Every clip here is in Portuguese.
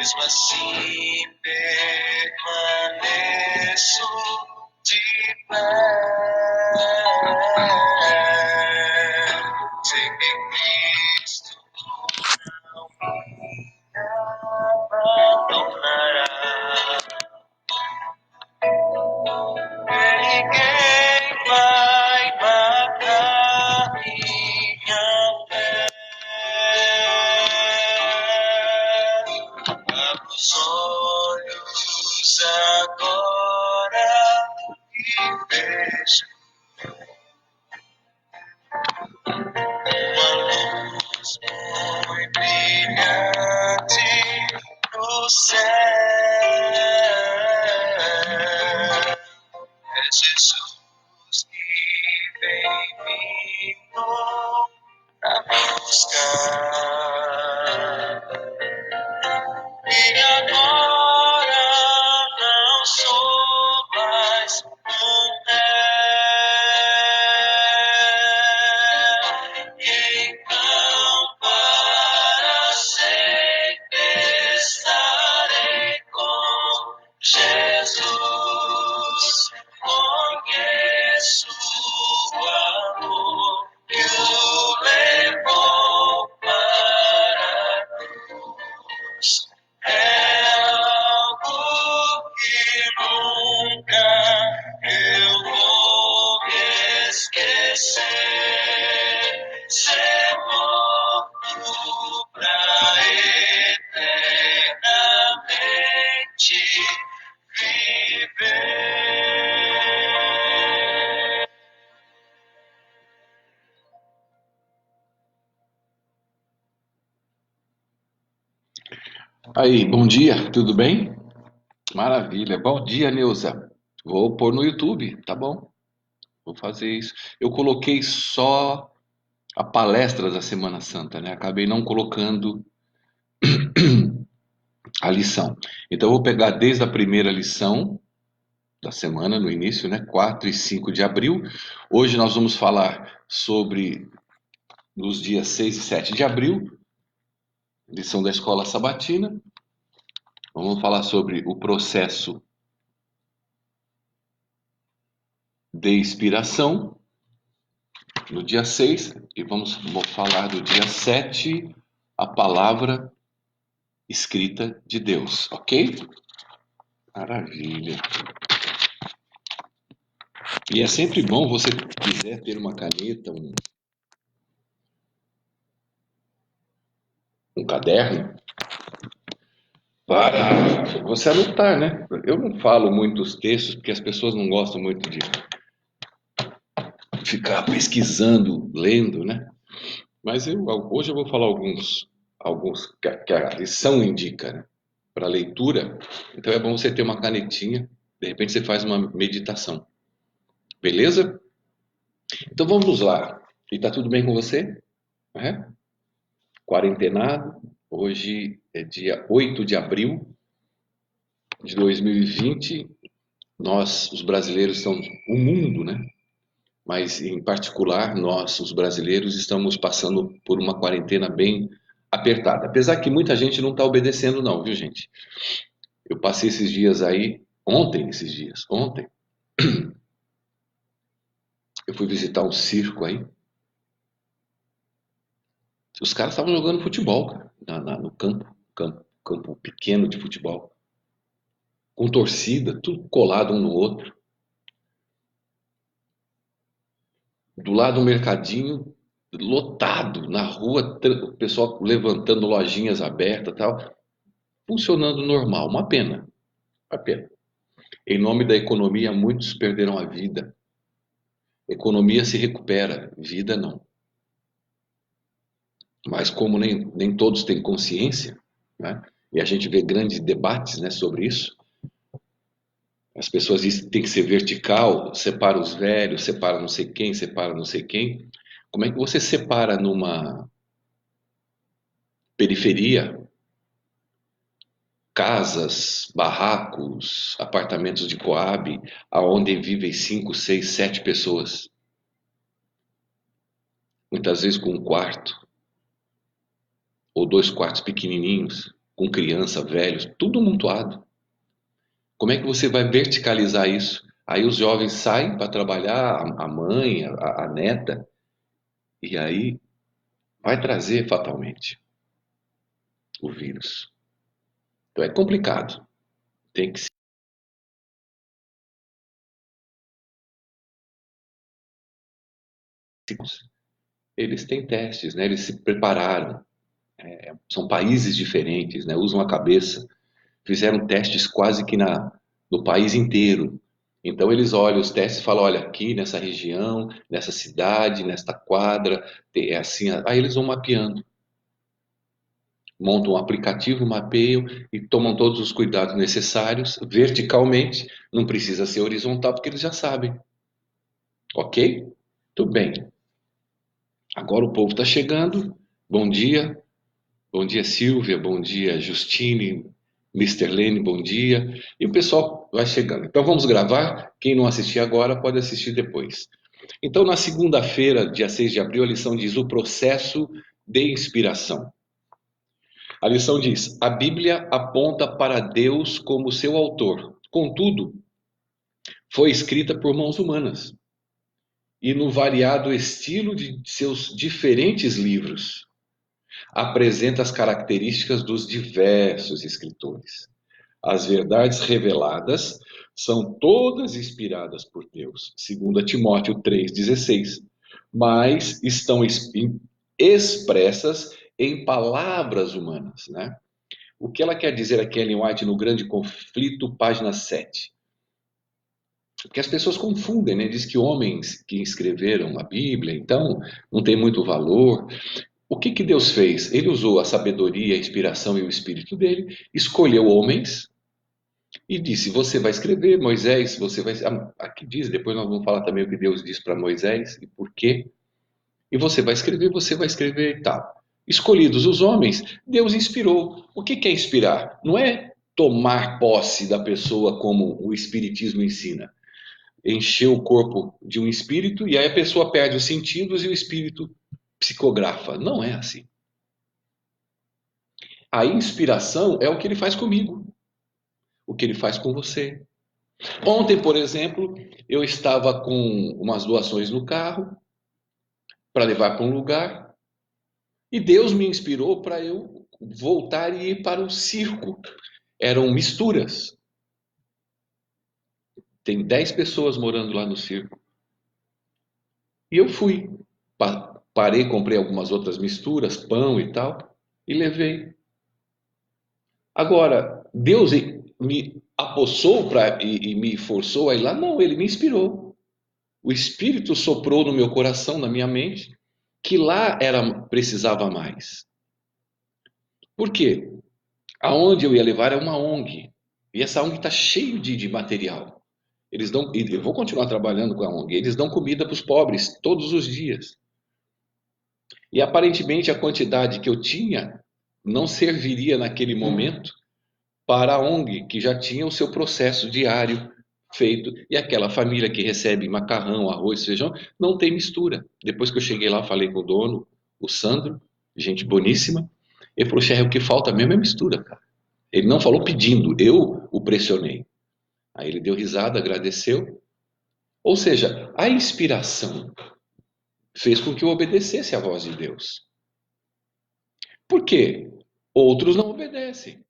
mesmo assim permaneço de pé. Sei que Cristo não me abandonará. Ninguém vai matar minha fé. Abra os olhos agora e vejo uma luz muito brilhante no céu. É Jesus que vem vindo a me buscar. E agora não sou mais um réu. Então para sempre estarei com Jesus. Conheço o amor que o levou para a cruz. É algo que nunca eu vou esquecer. Ser morto pra eternamente viver. Aí, bom dia, tudo bem? Maravilha. Bom dia, Neuza. Vou pôr no YouTube, tá bom? Vou fazer isso. Eu coloquei só a palestra da Semana Santa, né? Acabei não colocando a lição. Então, eu vou pegar desde a primeira lição da semana, no início, né? 4 e 5 de abril. Hoje nós vamos falar sobre os dias 6 e 7 de abril, lição da Escola Sabatina. Vamos falar sobre o processo de inspiração no dia 6 e vou falar do dia 7, a palavra escrita de Deus, ok? Maravilha. E é sempre bom você quiser ter uma caneta, um caderno, para você anotar, né? Eu não falo muitos textos porque as pessoas não gostam muito de ficar pesquisando, lendo, né? Mas hoje eu vou falar alguns que a lição indica, né? Para leitura. Então é bom você ter uma canetinha. De repente você faz uma meditação. Beleza? Então vamos lá. E tá tudo bem com você? É? Quarentenado. Hoje é dia 8 de abril de 2020. Nós, os brasileiros, estamos, o mundo, né? Mas em particular, nós, os brasileiros, estamos passando por uma quarentena bem apertada. Apesar que muita gente não está obedecendo, não, viu, gente? Eu passei esses dias aí, ontem, eu fui visitar um circo aí. Os caras estavam jogando futebol, cara, no campo pequeno de futebol, com torcida, tudo colado um no outro. Do lado um mercadinho lotado, na rua, o pessoal levantando lojinhas abertas e tal, funcionando normal. Uma pena. Em nome da economia, muitos perderam a vida. Economia se recupera, vida não. Mas como nem todos têm consciência, né? E a gente vê grandes debates, né, sobre isso. As pessoas dizem que tem que ser vertical, separa os velhos, separa não sei quem, separa não sei quem. Como é que você separa numa periferia casas, barracos, apartamentos de Coab, aonde vivem 5, 6, 7 pessoas? Muitas vezes com um quarto ou dois quartos pequenininhos. com criança, velhos, tudo amontoado. Como é que você vai verticalizar isso? Aí os jovens saem para trabalhar, a mãe, a neta, e aí vai trazer fatalmente o vírus. Então é complicado. Tem que se... Eles têm testes, né? Eles se prepararam. São países diferentes, né? Usam a cabeça. Fizeram testes quase que no país inteiro. Então eles olham os testes e falam, olha, aqui nessa região, nessa cidade, nesta quadra, é assim. Aí eles vão mapeando. Montam um aplicativo, mapeiam e tomam todos os cuidados necessários verticalmente. Não precisa ser horizontal, porque eles já sabem. Ok? Tudo bem. Agora o povo está chegando. Bom dia. Bom dia, Silvia. Bom dia, Justine. Mister Lene, bom dia. E o pessoal vai chegando. Então vamos gravar. Quem não assistir agora pode assistir depois. Então, na segunda-feira, dia 6 de abril, a lição diz o processo de inspiração. A lição diz: a Bíblia aponta para Deus como seu autor. Contudo, foi escrita por mãos humanas e no variado estilo de seus diferentes livros, apresenta as características dos diversos escritores. As verdades reveladas são todas inspiradas por Deus, segundo Timóteo 3,16, mas estão expressas em palavras humanas, né? O que ela quer dizer aqui, Ellen White, no Grande Conflito, página 7? Porque as pessoas confundem, né? Diz que homens que escreveram a Bíblia, então não tem muito valor. O que que Deus fez? Ele usou a sabedoria, a inspiração e o espírito dele, escolheu homens e disse: você vai escrever, Moisés, você vai. Aqui diz, depois nós vamos falar também o que Deus disse para Moisés e por quê. E você vai escrever e tal. Escolhidos os homens, Deus inspirou. O que é inspirar? Não é tomar posse da pessoa como o Espiritismo ensina. Encher o corpo de um espírito e aí a pessoa perde os sentidos e o espírito psicografa. Não é assim. A inspiração é o que ele faz comigo, o que ele faz com você. Ontem, por exemplo, eu estava com umas doações no carro para levar para um lugar e Deus me inspirou para eu voltar e ir para o circo. Eram misturas. Tem 10 pessoas morando lá no circo. E eu fui. Parei, comprei algumas outras misturas, pão e tal, e levei. Agora, Deus me apossou e me forçou a ir lá? Não, ele me inspirou. O Espírito soprou no meu coração, na minha mente, que lá precisava mais. Por quê? Aonde eu ia levar é uma ONG. E essa ONG está cheia de material. Eles dão, e eu vou continuar trabalhando com a ONG. Eles dão comida para os pobres todos os dias. E aparentemente a quantidade que eu tinha não serviria naquele momento para a ONG, que já tinha o seu processo diário feito. E aquela família que recebe macarrão, arroz, feijão, não tem mistura. Depois que eu cheguei lá, falei com o dono, o Sandro, gente boníssima. Ele falou: Xerre, o que falta mesmo é mistura, cara. Ele não falou pedindo, eu o pressionei. Aí ele deu risada, agradeceu. Ou seja, a inspiração fez com que eu obedecesse à voz de Deus. Por quê? Outros não obedecem.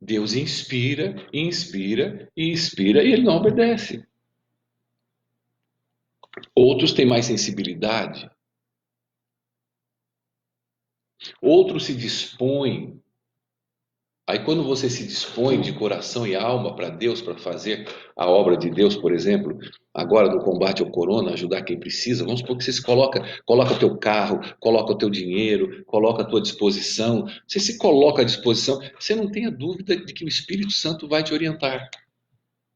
Deus inspira, inspira e inspira e ele não obedece. Outros têm mais sensibilidade. Outros se dispõem. Aí quando você se dispõe de coração e alma para Deus, para fazer a obra de Deus, por exemplo, agora no combate ao corona, ajudar quem precisa, vamos supor que você se coloca o teu carro, coloca o teu dinheiro, coloca a tua disposição. Você se coloca à disposição, você não tenha dúvida de que o Espírito Santo vai te orientar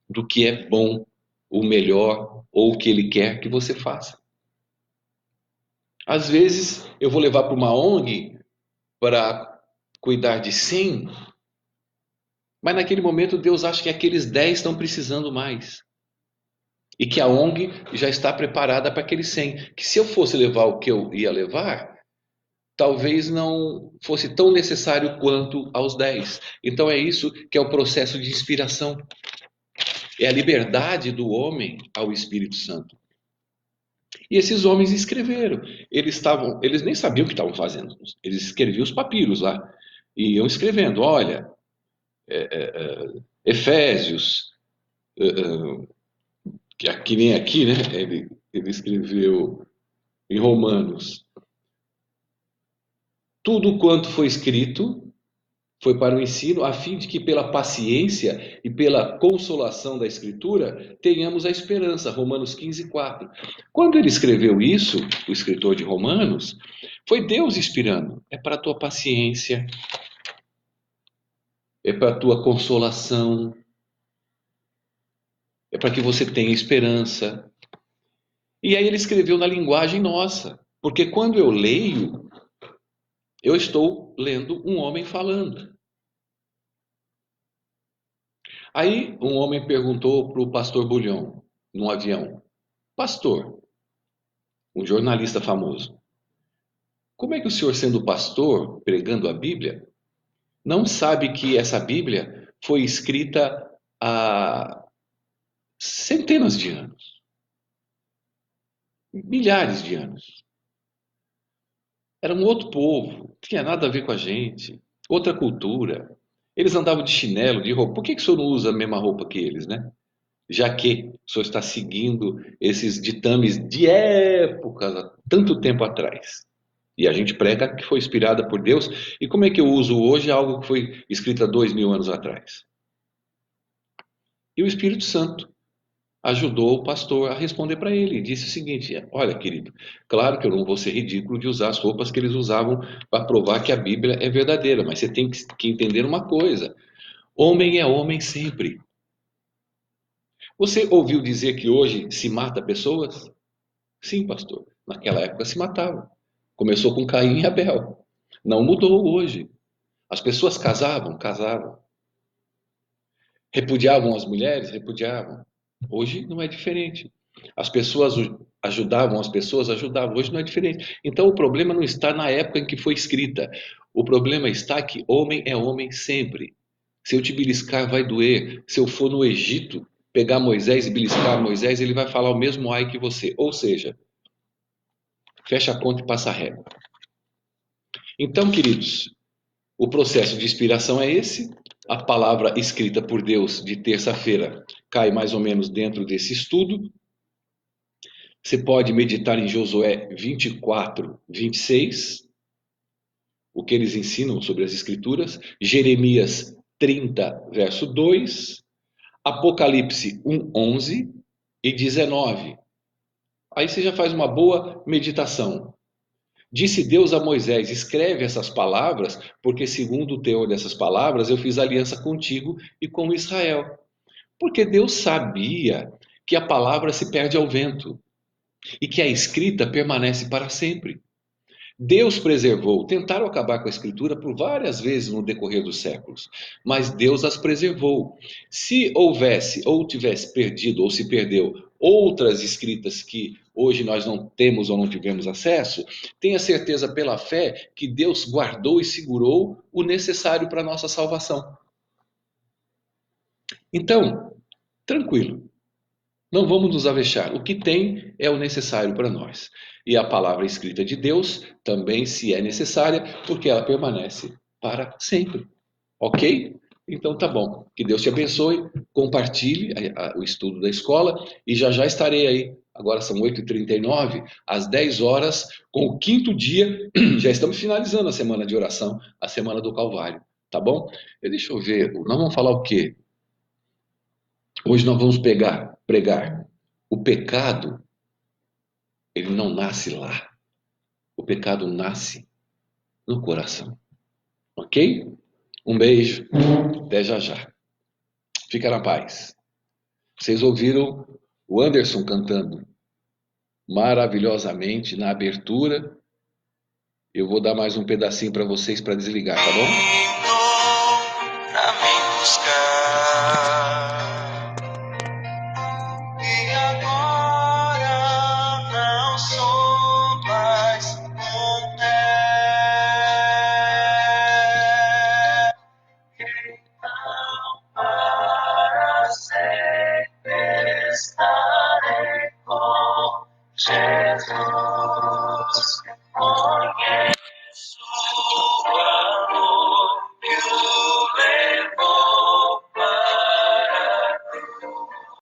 do que é bom, o melhor ou o que ele quer que você faça. Às vezes eu vou levar para uma ONG para cuidar de 100, mas naquele momento Deus acha que aqueles 10 estão precisando mais. E que a ONG já está preparada para aqueles 100. Que se eu fosse levar o que eu ia levar, talvez não fosse tão necessário quanto aos 10. Então é isso que é o processo de inspiração. É a liberdade do homem ao Espírito Santo. E esses homens escreveram. Eles nem sabiam o que estavam fazendo. Eles escreviam os papiros lá e iam escrevendo. Olha, Efésios, que nem aqui, né? Ele escreveu em Romanos. Tudo quanto foi escrito foi para o ensino, a fim de que pela paciência e pela consolação da Escritura tenhamos a esperança. Romanos 15:4. Quando ele escreveu isso, o escritor de Romanos, foi Deus inspirando. É para a tua paciência, é para a tua consolação, é para que você tenha esperança. E aí ele escreveu na linguagem nossa, porque quando eu leio, eu estou lendo um homem falando. Aí um homem perguntou para o pastor Bulhão, num avião: Pastor, um jornalista famoso, como é que o senhor, sendo pastor, pregando a Bíblia, não sabe que essa Bíblia foi escrita há centenas de anos, milhares de anos? Era um outro povo, não tinha nada a ver com a gente, outra cultura. Eles andavam de chinelo, de roupa. Por que o senhor não usa a mesma roupa que eles, né? Já que o senhor está seguindo esses ditames de épocas, há tanto tempo atrás. E a gente prega que foi inspirada por Deus. E como é que eu uso hoje algo que foi escrito há 2000 anos atrás? E o Espírito Santo ajudou o pastor a responder para ele. E disse o seguinte: olha, querido, claro que eu não vou ser ridículo de usar as roupas que eles usavam para provar que a Bíblia é verdadeira, mas você tem que entender uma coisa: homem é homem sempre. Você ouviu dizer que hoje se mata pessoas? Sim, pastor. Naquela época se matava. Começou com Caim e Abel. Não mudou hoje. As pessoas casavam, casavam. Repudiavam as mulheres, repudiavam. Hoje não é diferente. As pessoas ajudavam as pessoas, ajudavam. Hoje não é diferente. Então o problema não está na época em que foi escrita. O problema está que homem é homem sempre. Se eu te beliscar, vai doer. Se eu for no Egito, pegar Moisés e beliscar Moisés, ele vai falar o mesmo ai que você. Ou seja, fecha a conta e passa a régua. Então, queridos, o processo de inspiração é esse. A palavra escrita por Deus de terça-feira cai mais ou menos dentro desse estudo. Você pode meditar em Josué 24:26, o que eles ensinam sobre as escrituras. Jeremias 30, verso 2. Apocalipse 1:11 e 19. Aí você já faz uma boa meditação. Disse Deus a Moisés: escreve essas palavras, porque segundo o teor dessas palavras eu fiz aliança contigo e com Israel. Porque Deus sabia que a palavra se perde ao vento e que a escrita permanece para sempre. Deus preservou, tentaram acabar com a escritura por várias vezes no decorrer dos séculos, mas Deus as preservou. Se houvesse ou tivesse perdido ou se perdeu outras escritas que hoje nós não temos ou não tivemos acesso, tenha certeza pela fé que Deus guardou e segurou o necessário para a nossa salvação. Então, tranquilo. Não vamos nos avexar. O que tem é o necessário para nós. E a palavra escrita de Deus também, se é necessária, porque ela permanece para sempre. Ok? Então tá bom. Que Deus te abençoe. Compartilhe o estudo da escola. E já já estarei aí. Agora são 8h39, às 10 horas, com o quinto dia. Já estamos finalizando a semana de oração, a semana do Calvário. Tá bom? Deixa eu ver. Nós vamos falar o quê? Hoje nós vamos pregar. O pecado, ele não nasce lá. O pecado nasce no coração. Ok? Um beijo. Até já já. Fica na paz. Vocês ouviram o Anderson cantando maravilhosamente na abertura. Eu vou dar mais um pedacinho para vocês para desligar, tá bom? Pra me buscar. E agora não sou mais um porque